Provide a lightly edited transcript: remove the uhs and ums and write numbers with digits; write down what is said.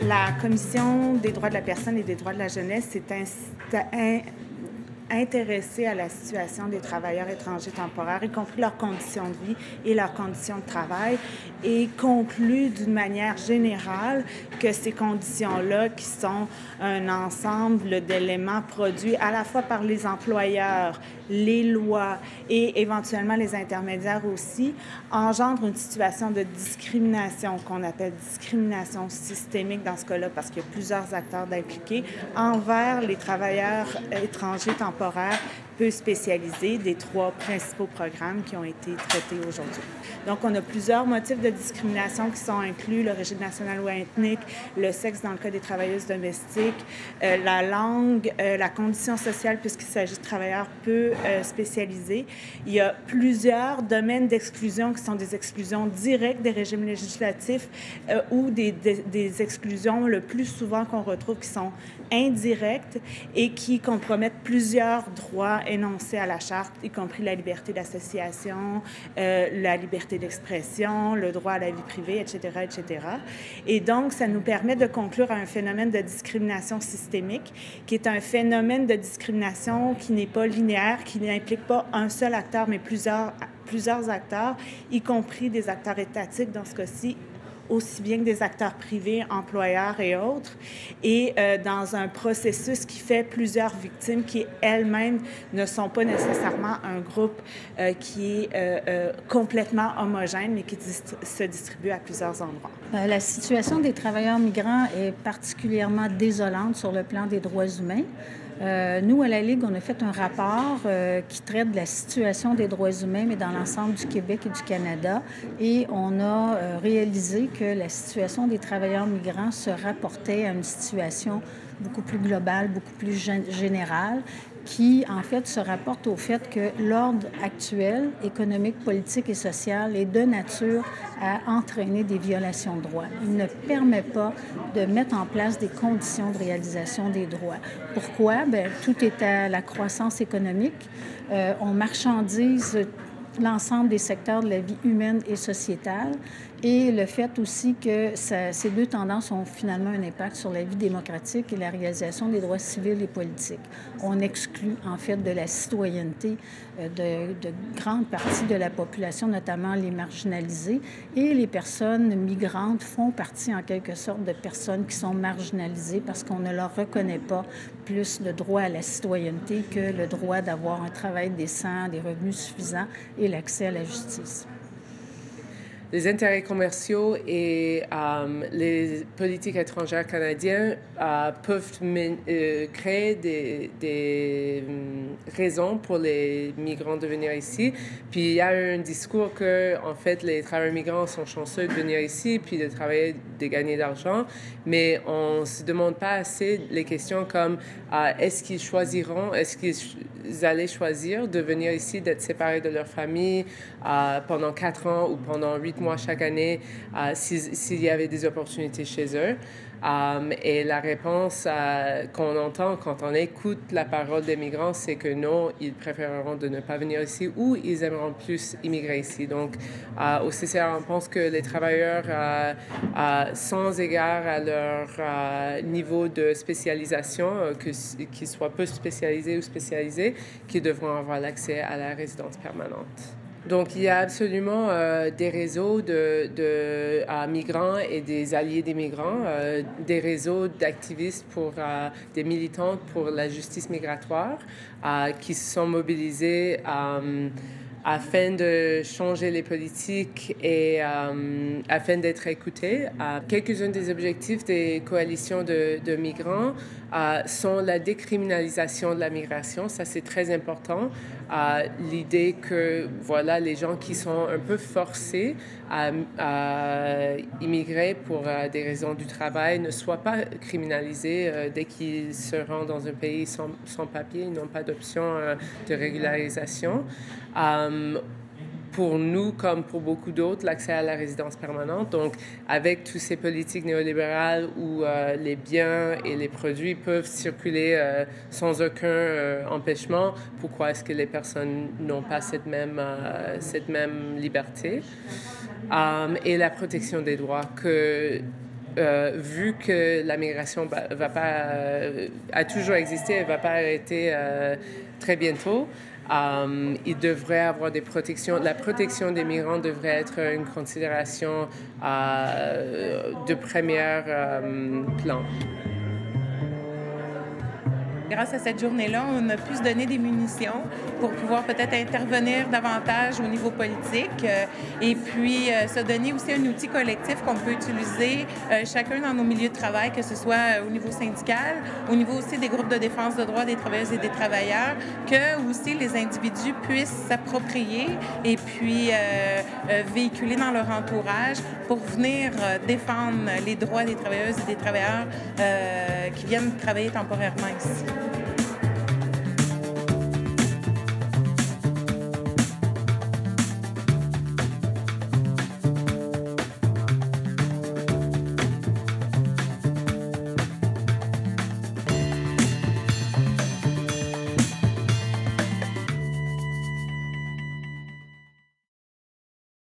La Commission des droits de la personne et des droits de la jeunesse s'est intéressée à la situation des travailleurs étrangers temporaires, y compris leurs conditions de vie et leurs conditions de travail, et conclut d'une manière générale que ces conditions-là, qui sont un ensemble d'éléments produits à la fois par les employeurs, les lois et éventuellement les intermédiaires aussi, engendrent une situation de discrimination qu'on appelle discrimination systémique dans ce cas-là, parce qu'il y a plusieurs acteurs impliqués, envers les travailleurs étrangers temporaires peu spécialisés des trois principaux programmes qui ont été traités aujourd'hui. Donc, on a plusieurs motifs de discrimination qui sont inclus: l'origine nationale ou ethnique, le sexe dans le cas des travailleuses domestiques, la langue, la condition sociale puisqu'il s'agit de travailleurs peu spécialisés. Il y a plusieurs domaines d'exclusion qui sont des exclusions directes des régimes législatifs ou des exclusions le plus souvent qu'on retrouve qui sont indirectes et qui compromettent plusieurs droits énoncés à la Charte, y compris la liberté d'association, la liberté d'expression, le droit à la vie privée, etc., etc. Et donc, ça nous permet de conclure à un phénomène de discrimination systémique, qui est un phénomène de discrimination qui n'est pas linéaire, qui n'implique pas un seul acteur, mais plusieurs acteurs, y compris des acteurs étatiques dans ce cas-ci, aussi bien que des acteurs privés, employeurs et autres, et dans un processus qui fait plusieurs victimes qui elles-mêmes ne sont pas nécessairement un groupe qui est complètement homogène, mais qui se distribue à plusieurs endroits. La situation des travailleurs migrants est particulièrement désolante sur le plan des droits humains. Nous, à la Ligue, on a fait un rapport qui traite de la situation des droits humains, mais dans l'ensemble du Québec et du Canada. Et on a réalisé que la situation des travailleurs migrants se rapportait à une situation beaucoup plus globale, beaucoup plus générale, qui, en fait, se rapporte au fait que l'ordre actuel, économique, politique et social, est de nature à entraîner des violations de droits. Il ne permet pas de mettre en place des conditions de réalisation des droits. Pourquoi? Bien, tout est à la croissance économique. On marchandise l'ensemble des secteurs de la vie humaine et sociétale, et le fait aussi que ces deux tendances ont finalement un impact sur la vie démocratique et la réalisation des droits civils et politiques. On exclut en fait de la citoyenneté de grandes parties de la population, notamment les marginalisés, et les personnes migrantes font partie en quelque sorte de personnes qui sont marginalisées parce qu'on ne leur reconnaît pas plus le droit à la citoyenneté que le droit d'avoir un travail décent, des revenus suffisants et l'accès à la justice. Les intérêts commerciaux et les politiques étrangères canadiennes peuvent créer des raisons pour les migrants de venir ici. Puis il y a un discours que, en fait, les travailleurs migrants sont chanceux de venir ici puis de travailler, de gagner de l'argent, mais on ne se demande pas assez les questions comme est-ce qu'ils choisiront, est-ce qu'ils allaient choisir de venir ici, d'être séparés de leur famille pendant 4 ans ou pendant 8 mois chaque année s'il y avait des opportunités chez eux. Et la réponse qu'on entend quand on écoute la parole des migrants, c'est que non, ils préféreront de ne pas venir ici ou ils aimeront plus immigrer ici. Donc, au CCR, on pense que les travailleurs, sans égard à leur niveau de spécialisation, qu'ils soient peu spécialisés ou spécialisés, qui devront avoir l'accès à la résidence permanente. Donc, il y a absolument des réseaux de migrants et des alliés des migrants, des réseaux d'activistes des militantes pour la justice migratoire qui se sont mobilisés afin de changer les politiques et afin d'être écoutés. Quelques-uns des objectifs des coalitions de migrants sont la décriminalisation de la migration. Ça, c'est très important. L'idée que, voilà, les gens qui sont un peu forcés à immigrer pour des raisons du travail ne soient pas criminalisés dès qu'ils se rendent dans un pays sans papier. Ils n'ont pas d'option de régularisation. Pour nous, comme pour beaucoup d'autres, l'accès à la résidence permanente. Donc, avec toutes ces politiques néolibérales où les biens et les produits peuvent circuler sans aucun empêchement, pourquoi est-ce que les personnes n'ont pas cette même liberté? Et la protection des droits, que vu que la migration a toujours existé et ne va pas arrêter très bientôt, il devrait avoir des protections. La protection des migrants devrait être une considération de premier plan. Grâce à cette journée-là, on a pu se donner des munitions pour pouvoir peut-être intervenir davantage au niveau politique et puis se donner aussi un outil collectif qu'on peut utiliser chacun dans nos milieux de travail, que ce soit au niveau syndical, au niveau aussi des groupes de défense de droits des travailleuses et des travailleurs, que aussi les individus puissent s'approprier et puis véhiculer dans leur entourage pour venir défendre les droits des travailleuses et des travailleurs qui viennent travailler temporairement ici.